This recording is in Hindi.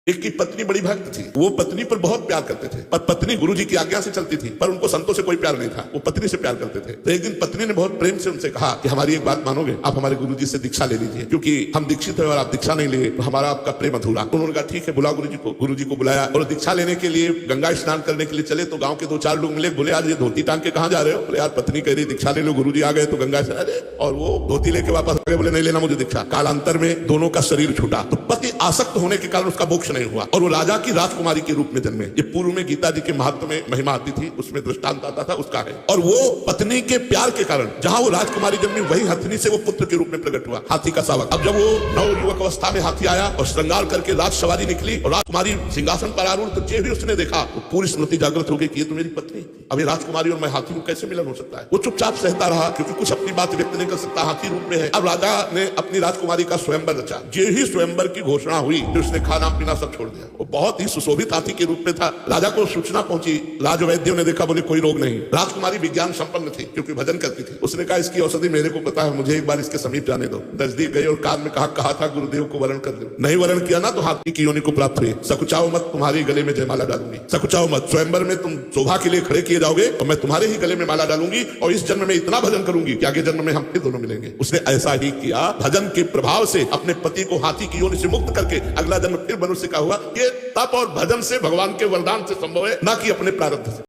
एक की पत्नी बड़ी भक्त थी, वो पत्नी पर बहुत प्यार करते थे, पर पत्नी गुरुजी की आज्ञा से चलती थी, पर उनको संतों से कोई प्यार नहीं था, वो पत्नी से प्यार करते थे। तो एक दिन पत्नी ने बहुत प्रेम से उनसे कहा कि हमारी एक बात मानोगे, आप हमारे गुरुजी से दीक्षा ले लीजिए, क्योंकि हम दीक्षित है और आप दीक्षा नहीं लिए तो हमारा आपका प्रेम अधूरा। उन्होंने कहा ठीक है, बुला गुरुजी को। गुरुजी को बुलाया और दीक्षा लेने के लिए गंगा स्नान करने के लिए चले तो गाँव के 2-4 लोग मिले, बोले यार ये धोती टांग के कहाँ जा रहे हो? बोले यार पत्नी कह रही दीक्षा ले लो, गुरुजी आ गए तो गंगा स्नान। और वो धोती लेके वापस आ गए, बोले नहीं लेना मुझे दीक्षा। कालांतर में दोनों का शरीर छूटा, तो पति आसक्त होने के कारण उसका मोक्ष नहीं हुआ और वो राजा की राजकुमारी के रूप में जन्मे। ये पूर्व में गीता जी के महत्व में महिमा आती थी, उसमें दृष्टांत आता था उसका है। और वो पत्नी के प्यार के कारण जहां वो राजकुमारी जन्मी वही हथनी से वो पुत्र के रूप में प्रकट हुआ, हाथी का शावक। अब जब वो नवयुवक अवस्था में हाथी आया और श्रृंगार करके राज सवारी निकली और राजकुमारी सिंहासन पर आरूढ़, तो जे भी उसने देखा तो पूरी स्मृति जागृत हो गई कि ये तो मेरी पत्नी थी। अभी राजकुमारी और मैं हाथी में कैसे मिलन हो सकता है? वो चुपचाप सहता रहा क्योंकि कुछ अपनी बात व्यक्त नहीं कर सकता, हाथी रूप में है। अब राजा ने अपनी राजकुमारी का स्वयंवर रचा। जे ही स्वयंवर की घोषणा हुई तो उसने खाना पीना सब छोड़ दिया। वो बहुत ही सुशोभित हाथी के रूप में था। राजा को सूचना पहुंची, राजवैद्यों ने देखा, बोले कोई रोग नहीं। राजकुमारी विज्ञान संपन्न थी क्योंकि भजन करती थी। उसने कहा इसकी औषधि मेरे को पता है, मुझे एक बार इसके समीप जाने दो। नजदीक गए और कान में कहा था गुरुदेव को वरण कर दो। नहीं वरण किया ना तो हाथी की योनि को प्राप्त हुई। सकुचाओ मत, तुम्हारे गले में जयमाला डालूंगी। सकुचाओ मत, स्वयंवर में तुम शोभा के लिए खड़े किए जाओगे और मैं तुम्हारे ही गले में माला डालूंगी और इस जन्म में इतना भजन करूंगी कि आगे जन्म में हम फिर दोनों मिलेंगे। उसने ऐसा ही किया, भजन के प्रभाव से अपने पति को हाथी की योनि से मुक्त करके अगला जन्म फिर मनुष्य का हुआ। ये तप और भजन से भगवान के वरदान से संभव है, ना कि अपने प्रारब्ध से।